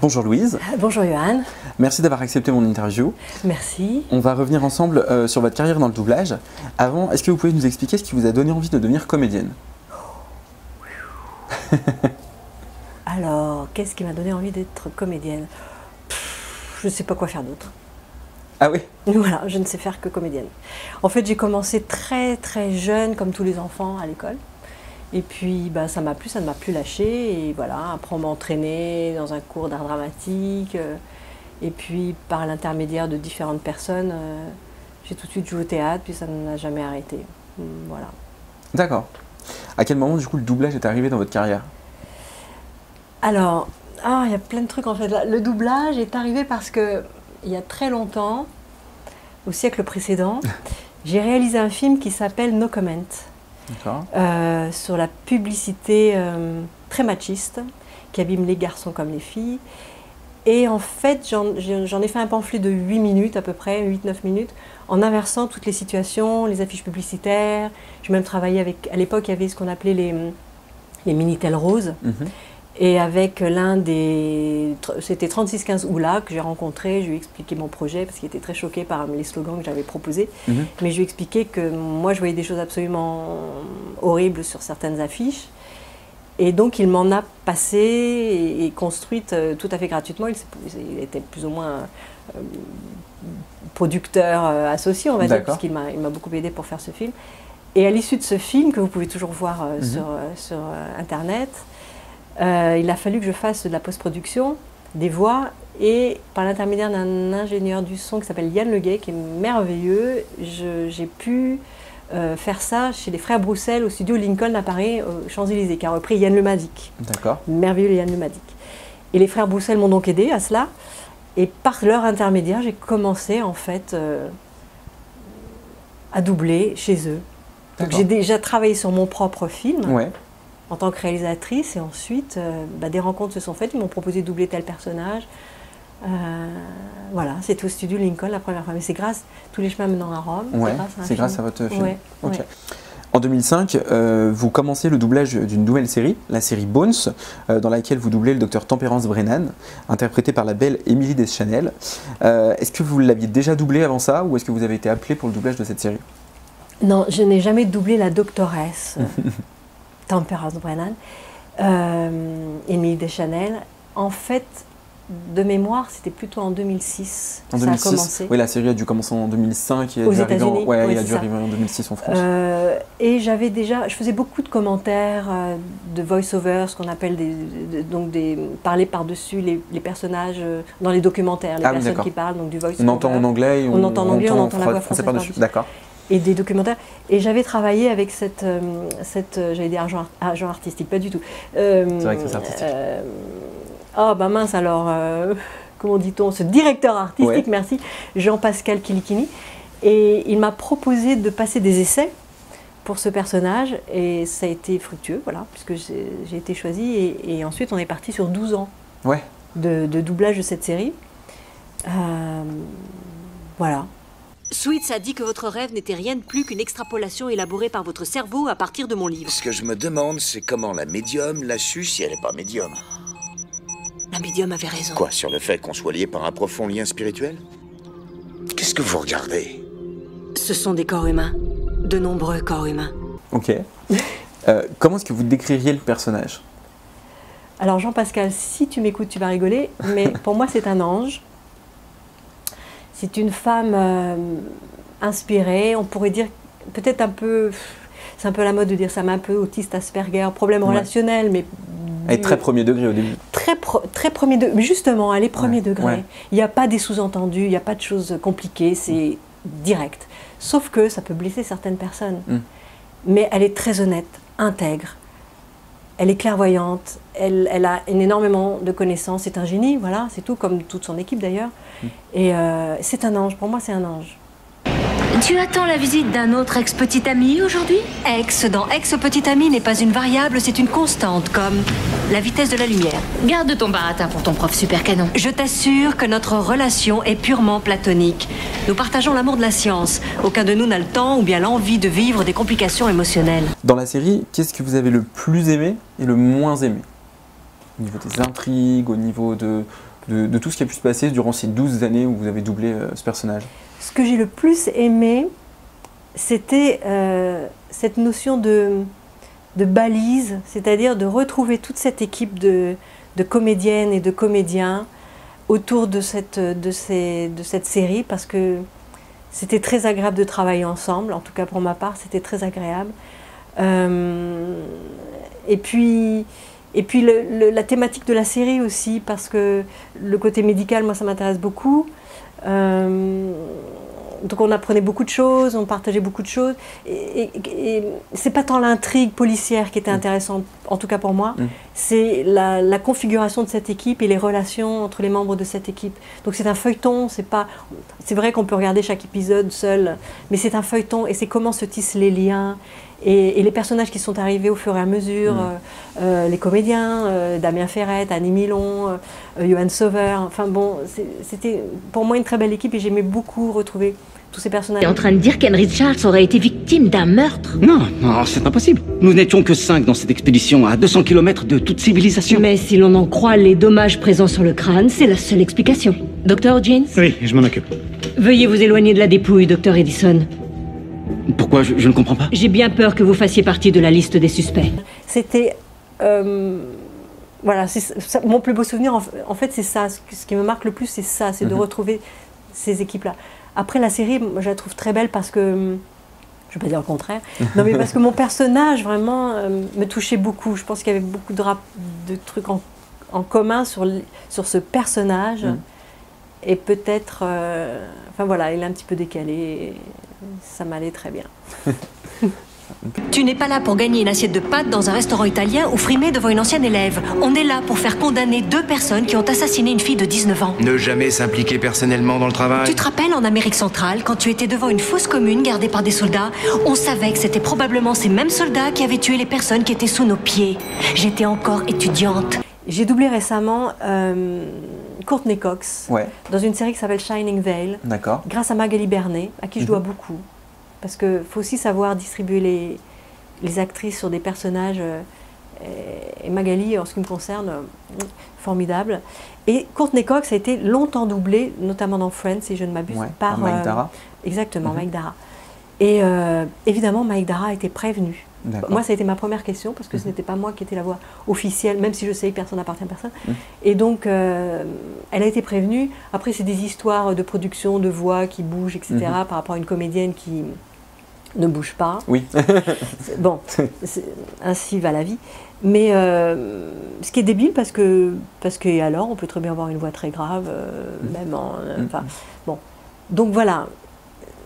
Bonjour Louise. Bonjour Johan. Merci d'avoir accepté mon interview. Merci. On va revenir ensemble sur votre carrière dans le doublage. Avant, est-ce que vous pouvez nous expliquer ce qui vous a donné envie de devenir comédienne? Alors, qu'est-ce qui m'a donné envie d'être comédienne? Je ne sais pas quoi faire d'autre. Ah oui? Voilà, je ne sais faire que comédienne. En fait, j'ai commencé très très jeune, comme tous les enfants, à l'école. Et puis, ça m'a plu, ça ne m'a plus lâché. Et voilà, après on m'a entraînée dans un cours d'art dramatique. Et puis, par l'intermédiaire de différentes personnes, j'ai tout de suite joué au théâtre, puis ça n'a jamais arrêté. Voilà. D'accord. À quel moment, du coup, le doublage est arrivé dans votre carrière? Alors, il y a plein de trucs en fait. Le doublage est arrivé parce que, il y a très longtemps, au siècle précédent, j'ai réalisé un film qui s'appelle No Comment. Sur la publicité très machiste qui abîme les garçons comme les filles. Et en fait, j'en ai fait un pamphlet de 8 minutes à peu près, 8-9 minutes, en inversant toutes les situations, les affiches publicitaires. J'ai même travaillé avec, à l'époque, il y avait ce qu'on appelait les Minitel roses. Et avec l'un des... C'était 3615 Oula que j'ai rencontré, je lui ai expliqué mon projet parce qu'il était très choqué par les slogans que j'avais proposés. Mais je lui ai expliqué que moi je voyais des choses absolument horribles sur certaines affiches. Et donc il m'en a passé et construite tout à fait gratuitement. Il était plus ou moins producteur associé, on va dire, puisqu'il m'a beaucoup aidé pour faire ce film. Et à l'issue de ce film, que vous pouvez toujours voir sur Internet, il a fallu que je fasse de la post-production, des voix, et par l'intermédiaire d'un ingénieur du son qui s'appelle Yann Leguet, qui est merveilleux, j'ai pu faire ça chez les frères Broussel au studio Lincoln à Paris, aux Champs-Élysées, qui a repris Yann Lemadic. D'accord. Merveilleux Yann Lemadic. Et les frères Broussel m'ont donc aidé à cela, et par leur intermédiaire, j'ai commencé en fait à doubler chez eux. Donc j'ai déjà travaillé sur mon propre film. En tant que réalisatrice, et ensuite, des rencontres se sont faites, ils m'ont proposé de doubler tel personnage. Voilà, c'était au studio Lincoln la première fois, mais c'est grâce, tous les chemins menant à Rome. C'est grâce à votre film. Ouais. En 2005, vous commencez le doublage d'une nouvelle série, la série Bones, dans laquelle vous doublez le docteur Temperance Brennan, interprété par la belle Émilie Deschanel. Est-ce que vous l'aviez déjà doublé avant ça, ou est-ce que vous avez été appelé pour le doublage de cette série? Non, je n'ai jamais doublé la doctoresse. Temperance Brennan, Émilie Deschanel. En fait, de mémoire, c'était plutôt en 2006 que ça a commencé. Oui, la série a dû commencer en 2005 et aux États-Unis. Il a dû arriver en 2006 en France. Et je faisais beaucoup de commentaires, de voice-over, ce qu'on appelle parler par-dessus les personnages dans les documentaires, les personnes qui parlent, donc du voice-over. On entend en anglais, on entend en anglais, on entend la voix française par-dessus. D'accord. Et des documentaires. Et j'avais travaillé avec cette j'allais dire agent artistique, pas du tout. C'est vrai que c'est artistique. Mince alors, comment dit-on, ce directeur artistique, merci, Jean-Pascal Kilikini. Et il m'a proposé de passer des essais pour ce personnage, et ça a été fructueux, voilà, puisque j'ai été choisie, et ensuite on est parti sur 12 ans de doublage de cette série. Voilà. Sweets a dit que votre rêve n'était rien de plus qu'une extrapolation élaborée par votre cerveau à partir de mon livre. Ce que je me demande, c'est comment la médium l'a su si elle n'est pas médium. La médium avait raison. Quoi, sur le fait qu'on soit lié par un profond lien spirituel? Qu'est-ce que vous regardez? Ce sont des corps humains. De nombreux corps humains. Ok. Comment est-ce que vous décririez le personnage? Alors Jean-Pascal, si tu m'écoutes, tu vas rigoler, mais pour moi c'est un ange. C'est une femme inspirée, on pourrait dire peut-être un peu, c'est un peu la mode de dire ça, mais un peu autiste, Asperger, problème relationnel, mais... Elle est très premier degré au début. Très premier degré, mais justement, elle est premier degré. Il n'y a pas des sous-entendus, il n'y a pas de choses compliquées, c'est direct. Sauf que ça peut blesser certaines personnes. Mais elle est très honnête, intègre, elle est clairvoyante, elle a énormément de connaissances, c'est un génie, voilà, c'est tout, comme toute son équipe d'ailleurs. Et c'est un ange, pour moi c'est un ange. Tu attends la visite d'un autre ex-petit ami aujourd'hui? Ex dans ex-petit ami n'est pas une variable, c'est une constante, comme la vitesse de la lumière. Garde ton baratin pour ton prof super canon. Je t'assure que notre relation est purement platonique. Nous partageons l'amour de la science. Aucun de nous n'a le temps ou bien l'envie de vivre des complications émotionnelles. Dans la série, qu'est-ce que vous avez le plus aimé et le moins aimé? Au niveau des intrigues, au niveau de de tout ce qui a pu se passer durant ces 12 années où vous avez doublé ce personnage? Ce que j'ai le plus aimé, c'était cette notion de balise, c'est-à-dire de retrouver toute cette équipe de comédiennes et de comédiens autour de cette série, parce que c'était très agréable de travailler ensemble, en tout cas pour ma part, c'était très agréable. Et puis la thématique de la série aussi, parce que le côté médical, moi ça m'intéresse beaucoup. Donc on apprenait beaucoup de choses, on partageait beaucoup de choses. Et c'est pas tant l'intrigue policière qui était intéressante, en tout cas pour moi, c'est la configuration de cette équipe et les relations entre les membres de cette équipe. Donc c'est un feuilleton, c'est vrai qu'on peut regarder chaque épisode seul, mais c'est un feuilleton et c'est comment se tissent les liens. Et les personnages qui sont arrivés au fur et à mesure, les comédiens, Damien Ferrette, Annie Milon, Johan Sauveur, enfin bon, c'était pour moi une très belle équipe et j'aimais beaucoup retrouver tous ces personnages. Tu es en train de dire qu'Henry Charles aurait été victime d'un meurtre? Non, non, c'est impossible. Nous n'étions que 5 dans cette expédition, à 200 km de toute civilisation. Mais si l'on en croit les dommages présents sur le crâne, c'est la seule explication. Docteur Jeans? Oui, je m'en occupe. Veuillez vous éloigner de la dépouille, Docteur Edison. Pourquoi? Je ne comprends pas. J'ai bien peur que vous fassiez partie de la liste des suspects. C'était... voilà, mon plus beau souvenir, en fait, c'est ça. Ce qui me marque le plus, c'est ça, c'est de retrouver ces équipes-là. Après, la série, moi, je la trouve très belle parce que... Je ne vais pas dire le contraire. Non, mais parce que mon personnage, vraiment, me touchait beaucoup. Je pense qu'il y avait beaucoup de trucs en commun sur ce personnage. Et peut-être... enfin, voilà, il est un petit peu décalé. Et ça m'allait très bien. Tu n'es pas là pour gagner une assiette de pâtes dans un restaurant italien ou frimer devant une ancienne élève. On est là pour faire condamner 2 personnes qui ont assassiné une fille de 19 ans. Ne jamais s'impliquer personnellement dans le travail. Tu te rappelles en Amérique centrale, quand tu étais devant une fosse commune gardée par des soldats, on savait que c'était probablement ces mêmes soldats qui avaient tué les personnes qui étaient sous nos pieds. J'étais encore étudiante. J'ai doublé récemment Courtney Cox dans une série qui s'appelle Shining Vale, grâce à Magali Bernet, à qui je dois beaucoup. Parce qu'il faut aussi savoir distribuer les actrices sur des personnages. Et Magali, en ce qui me concerne, formidable. Et Courtney Cox a été longtemps doublée, notamment dans Friends, si je ne m'abuse, par Mike Dara. Exactement, Mike Dara. Et évidemment, Mike Dara a été prévenu. Moi, ça a été ma première question, parce que ce n'était pas moi qui étais la voix officielle, même si je sais que personne n'appartient à personne. Et donc, elle a été prévenue. Après, c'est des histoires de production, de voix qui bougent, etc., par rapport à une comédienne qui ne bouge pas. Oui. Bon, ainsi va la vie. Mais ce qui est débile, parce que alors, on peut très bien avoir une voix très grave, même en... Enfin, bon. Donc voilà,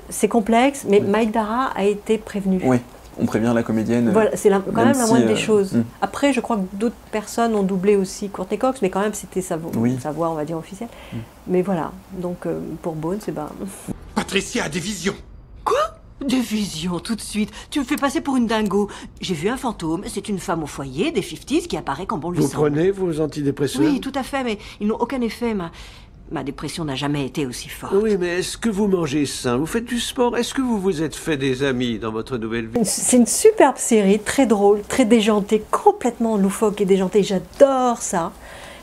c'est complexe, mais Mike Dara a été prévenu. Oui. On prévient la comédienne. Voilà, c'est quand même la moindre des choses. Après, je crois que d'autres personnes ont doublé aussi Courtney Cox, mais quand même, c'était sa voix, on va dire, officielle. Mais voilà, donc pour Bones, c'est ben... Patricia a des visions. Quoi? Des visions, tout de suite. Tu me fais passer pour une dingo. J'ai vu un fantôme. C'est une femme au foyer, des 50s, qui apparaît quand bon lui semble. Vous prenez vos antidépresseurs? Oui, tout à fait, mais ils n'ont aucun effet. Ma dépression n'a jamais été aussi forte. Oui, mais est-ce que vous mangez sain? Vous faites du sport? Est-ce que vous vous êtes fait des amis dans votre nouvelle vie? C'est une superbe série, très drôle, très déjantée, complètement loufoque et déjantée. J'adore ça.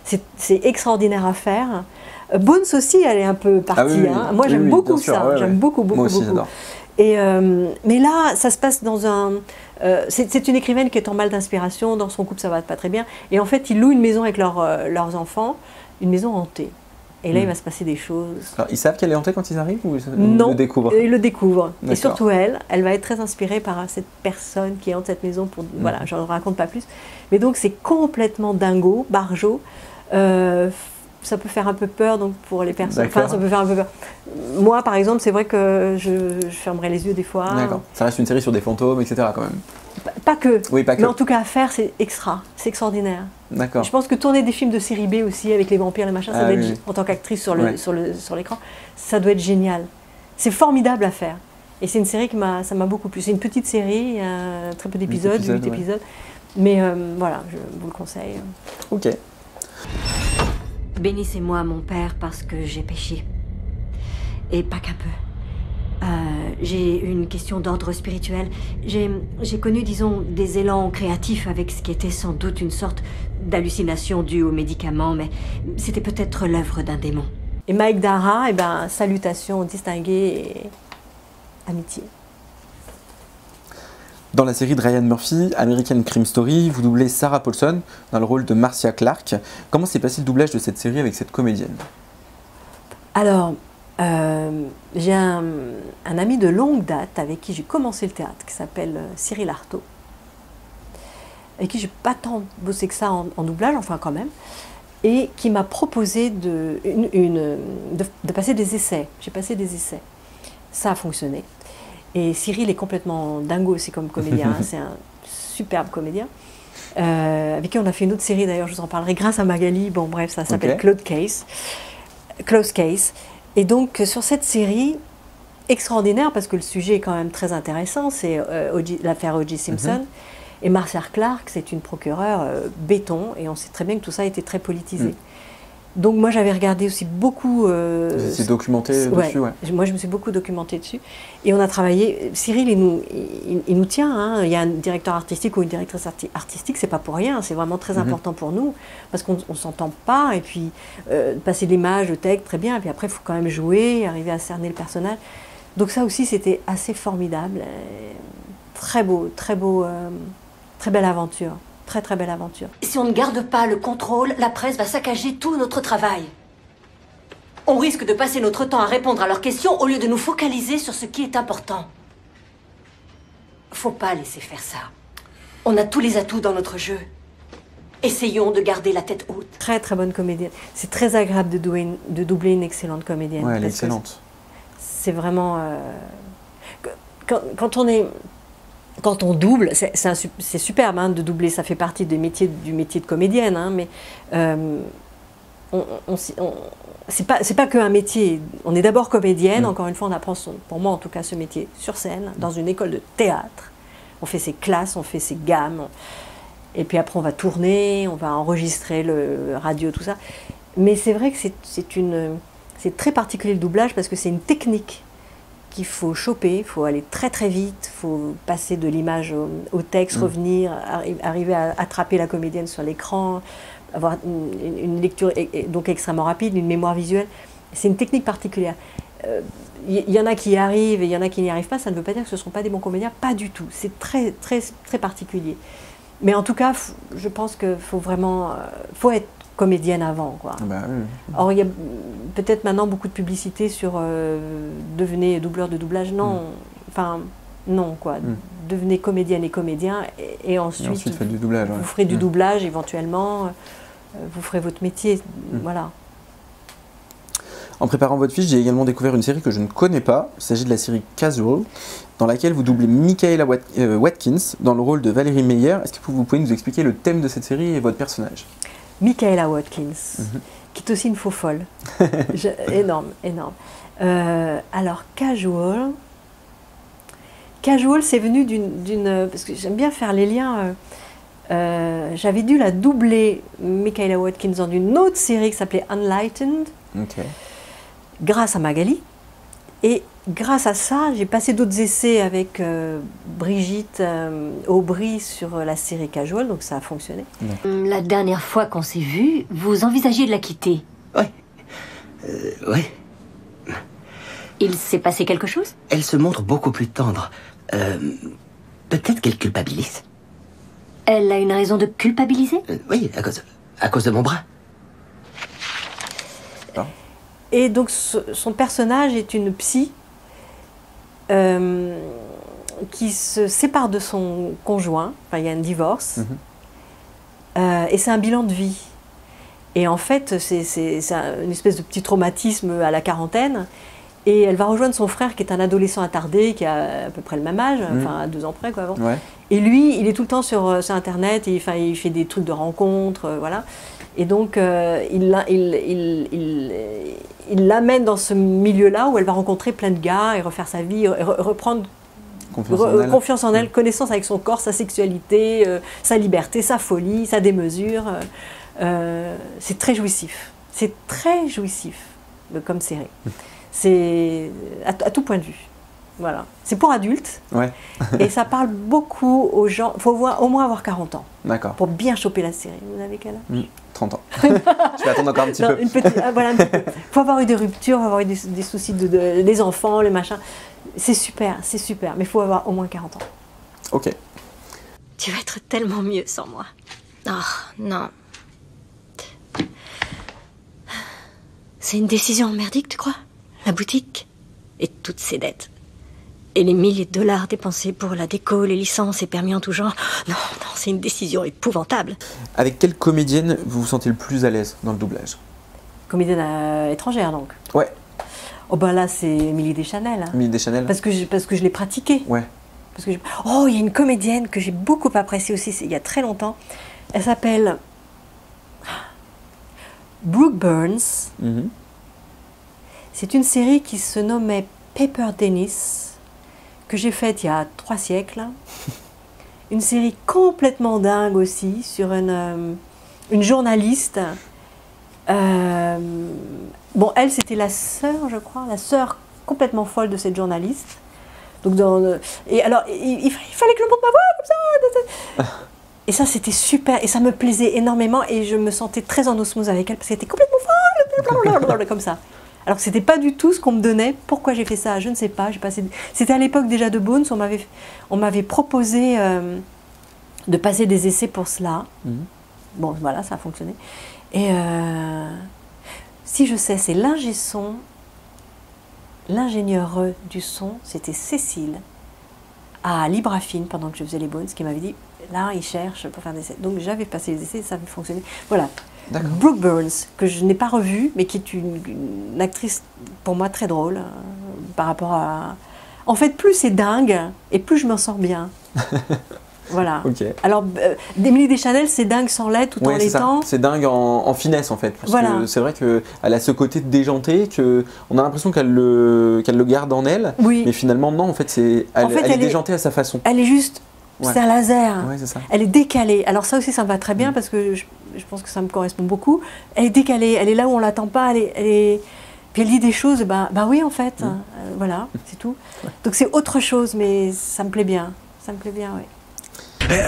C'est extraordinaire à faire. Bones aussi, elle est un peu partie. Hein. Moi, j'aime beaucoup ça. J'aime beaucoup. Moi aussi, j'adore. Mais là, ça se passe dans un... c'est une écrivaine qui est en mal d'inspiration. Dans son couple, ça va pas très bien. Et en fait, ils louent une maison avec leurs enfants, une maison hantée. Et là, il va se passer des choses. Alors, ils savent qu'elle est hantée quand ils arrivent ou non, ils le découvrent? Ils le découvrent. Et surtout elle va être très inspirée par cette personne qui hante cette maison. Voilà, je ne raconte pas plus. Mais donc, c'est complètement dingo, barjo. Ça peut faire un peu peur donc, pour les personnes. Enfin, ça peut faire un peu peur. Moi, par exemple, c'est vrai que je fermerais les yeux des fois. D'accord. Ça reste une série sur des fantômes, etc. quand même. Pas que. Oui, pas que. Mais en tout cas, à faire, c'est extra. C'est extraordinaire. D'accord. Je pense que tourner des films de série B aussi, avec les vampires, les machins, ça doit être, en tant qu'actrice sur l'écran, ça doit être génial. C'est formidable à faire. Et c'est une série qui ça m'a beaucoup plu. C'est une petite série, il y a très peu d'épisodes, 8 épisodes. Mais voilà, je vous le conseille. Ok. Bénissez-moi, mon père, parce que j'ai péché. Et pas qu'un peu. J'ai une question d'ordre spirituel. J'ai connu, disons, des élans créatifs avec ce qui était sans doute une sorte d'hallucination due aux médicaments, mais c'était peut-être l'œuvre d'un démon. Et Mike Dara, eh ben, salutations distinguées et amitié. Dans la série de Ryan Murphy, American Crime Story, vous doublez Sarah Paulson dans le rôle de Marcia Clark. Comment s'est passé le doublage de cette série avec cette comédienne? Alors, j'ai un ami de longue date avec qui j'ai commencé le théâtre, qui s'appelle Cyril Artaud, avec qui je n'ai pas tant bossé que ça en doublage, enfin quand même, et qui m'a proposé de passer des essais. J'ai passé des essais. Ça a fonctionné. Et Cyril est complètement dingo aussi comme comédien, hein, c'est un superbe comédien, avec qui on a fait une autre série d'ailleurs, je vous en parlerai, grâce à Magali, bon bref, ça s'appelle Close Case. Et donc sur cette série, extraordinaire, parce que le sujet est quand même très intéressant, c'est l'affaire O.J. Simpson, et Marcia Clark, c'est une procureure béton, et on sait très bien que tout ça a été très politisé. Donc moi j'avais regardé aussi beaucoup... C'est documenté dessus, ouais. Moi je me suis beaucoup documentée dessus. Et on a travaillé... Cyril, il nous tient, hein. Il y a un directeur artistique ou une directrice artistique, c'est pas pour rien, c'est vraiment très important pour nous, parce qu'on ne s'entend pas, et puis passer l'image, le texte, très bien, et puis après il faut quand même jouer, arriver à cerner le personnage. Donc ça aussi c'était assez formidable, très beau, très belle aventure. Très très belle aventure. Si on ne garde pas le contrôle, la presse va saccager tout notre travail. On risque de passer notre temps à répondre à leurs questions au lieu de nous focaliser sur ce qui est important. Faut pas laisser faire ça. On a tous les atouts dans notre jeu. Essayons de garder la tête haute. Très très bonne comédienne. C'est très agréable de doubler une excellente comédienne. Ouais, elle est excellente. C'est vraiment... Quand on double, c'est superbe hein, de doubler, ça fait partie du métier de comédienne, hein, mais c'est pas qu'un métier. On est d'abord comédienne, encore une fois, on apprend, pour moi en tout cas, ce métier sur scène, dans une école de théâtre. On fait ses classes, on fait ses gammes, et puis après on va tourner, on va enregistrer le radio, tout ça. Mais c'est vrai que c'est très particulier le doublage parce que c'est une technique qu'il faut choper, il faut aller très très vite, il faut passer de l'image au texte, revenir, arriver à attraper la comédienne sur l'écran, avoir une lecture donc extrêmement rapide, une mémoire visuelle. C'est une technique particulière. Il y en a qui y arrivent et il y en a qui n'y arrivent pas, ça ne veut pas dire que ce ne sont pas des bons comédiens, pas du tout. C'est très, très, très particulier. Mais en tout cas, je pense qu'il faut vraiment faut être comédienne avant, quoi. Bah, oui. Or, il y a peut-être maintenant beaucoup de publicité sur devenez doubleur de doublage. Non, enfin, non, quoi. Devenez comédienne et comédien, et ensuite faites du doublage. Vous ferez du doublage éventuellement, vous ferez votre métier, voilà. En préparant votre fiche, j'ai également découvert une série que je ne connais pas. Il s'agit de la série Casual, dans laquelle vous doublez Michaela Watkins dans le rôle de Valérie Meyer. Est-ce que vous pouvez nous expliquer le thème de cette série et votre personnage? Michaela Watkins, qui est aussi une faux folle. Énorme, énorme. Alors, Casual, c'est venu d'une... Parce que j'aime bien faire les liens. J'avais dû la doubler, Michaela Watkins, dans une autre série qui s'appelait Unlightened, grâce à Magali. Et grâce à ça, j'ai passé d'autres essais avec Brigitte Aubry sur la série Casual, donc ça a fonctionné. La dernière fois qu'on s'est vus, vous envisagiez de la quitter. Oui. Il s'est passé quelque chose? Elle se montre beaucoup plus tendre. Peut-être qu'elle culpabilise. Elle a une raison de culpabiliser? Oui, à cause de mon bras. Et donc son personnage est une psy qui se sépare de son conjoint, enfin il y a un divorce, et c'est un bilan de vie. Et en fait, c'est une espèce de petit traumatisme à la quarantaine, et elle va rejoindre son frère qui est un adolescent attardé, qui a à peu près le même âge, enfin à 2 ans près quoi avant. Ouais. Et lui, il est tout le temps sur Internet, et, enfin, il fait des trucs de rencontres, voilà. Et donc, il l'amène dans ce milieu-là où elle va rencontrer plein de gars et refaire sa vie, reprendre confiance en elle, connaissance avec son corps, sa sexualité, sa liberté, sa folie, sa démesure. C'est très jouissif. C'est très jouissif comme série. C'est à tout point de vue. Voilà. C'est pour adultes. Ouais. Et ça parle beaucoup aux gens. Il faut au moins avoir 40 ans. D'accord. Pour bien choper la série. Vous avez quel âge? 30 ans. Je vais attendre encore un petit peu. Voilà, un petit peu. Il faut avoir eu des ruptures, il faut avoir eu des soucis des enfants, les machins. C'est super, mais il faut avoir au moins 40 ans. Ok. Tu vas être tellement mieux sans moi. Oh, non. C'est une décision merdique, tu crois? La boutique et toutes ces dettes. Et les milliers de dollars dépensés pour la déco, les licences et permis en tout genre. Non, c'est une décision épouvantable. Avec quelle comédienne vous vous sentez le plus à l'aise dans le doublage? Comédienne étrangère, donc. Ouais. Oh bah là, c'est Émilie Deschanel. Hein. Émilie Deschanel. Parce que je l'ai pratiquée. Ouais. Oh, il y a une comédienne que j'ai beaucoup appréciée aussi, il y a très longtemps. Elle s'appelle Brooke Burns. C'est une série qui se nommait Paper Dennis, que j'ai faite il y a 3 siècles. Une série complètement dingue aussi, sur une journaliste. Bon, elle, c'était la sœur, je crois, la sœur complètement folle de cette journaliste. Donc et alors, il fallait que je monte ma voix comme ça. Et ça, c'était super. Et ça me plaisait énormément. Et je me sentais très en osmose avec elle parce qu'elle était complètement folle, comme ça. Alors que c'était pas du tout ce qu'on me donnait. Pourquoi j'ai fait ça? Je ne sais pas. C'était à l'époque déjà de Bones. On m'avait proposé de passer des essais pour cela. Bon, voilà, ça a fonctionné. Et si je sais, c'est l'ingé son. L'ingénieur du son, c'était Cécile, à Librafine, pendant que je faisais les Bones, qui m'avait dit, là, il cherche pour faire des essais. Donc j'avais passé les essais, ça avait fonctionné. Voilà. Brooke Burns, que je n'ai pas revue, mais qui est une actrice, pour moi, très drôle, par rapport à... En fait, plus c'est dingue, et plus je m'en sors bien. Voilà. Okay. Alors, Émilie Deschanel, c'est dingue sans l'être, tout en l'étant. C'est dingue en finesse, en fait. Parce que c'est vrai qu'elle a ce côté déjanté, qu'on a l'impression qu'elle le garde en elle. Oui. Mais finalement, non, en fait, elle est déjantée à sa façon. Elle est juste... Ouais. C'est un laser. Ouais, c'est ça. Elle est décalée. Alors ça aussi, ça me va très bien parce que je pense que ça me correspond beaucoup. Elle est décalée. Elle est là où on ne l'attend pas. Puis elle dit des choses, bah oui, en fait. Voilà, c'est tout. Ouais. Donc c'est autre chose, mais ça me plaît bien. Ça me plaît bien, oui.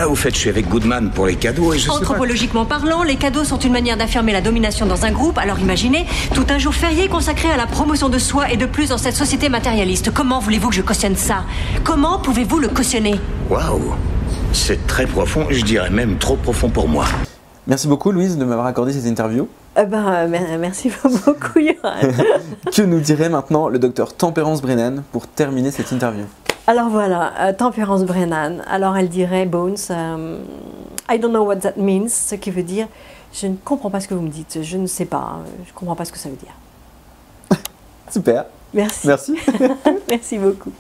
Au fait, je suis avec Goodman pour les cadeaux et je sais pas... Anthropologiquement parlant, les cadeaux sont une manière d'affirmer la domination dans un groupe. Alors imaginez, tout un jour férié consacré à la promotion de soi et de plus dans cette société matérialiste. Comment voulez-vous que je cautionne ça? Comment pouvez-vous le cautionner? Waouh, c'est très profond, je dirais même trop profond pour moi. Merci beaucoup, Louise, de m'avoir accordé cette interview. Merci beaucoup, Yoann. Que nous dirait maintenant le docteur Tempérance Brennan pour terminer cette interview? Alors voilà, Tempérance Brennan. Alors elle dirait, Bones, I don't know what that means, ce qui veut dire, je ne comprends pas ce que vous me dites, je ne sais pas, je ne comprends pas ce que ça veut dire. Super. Merci. Merci. Merci beaucoup.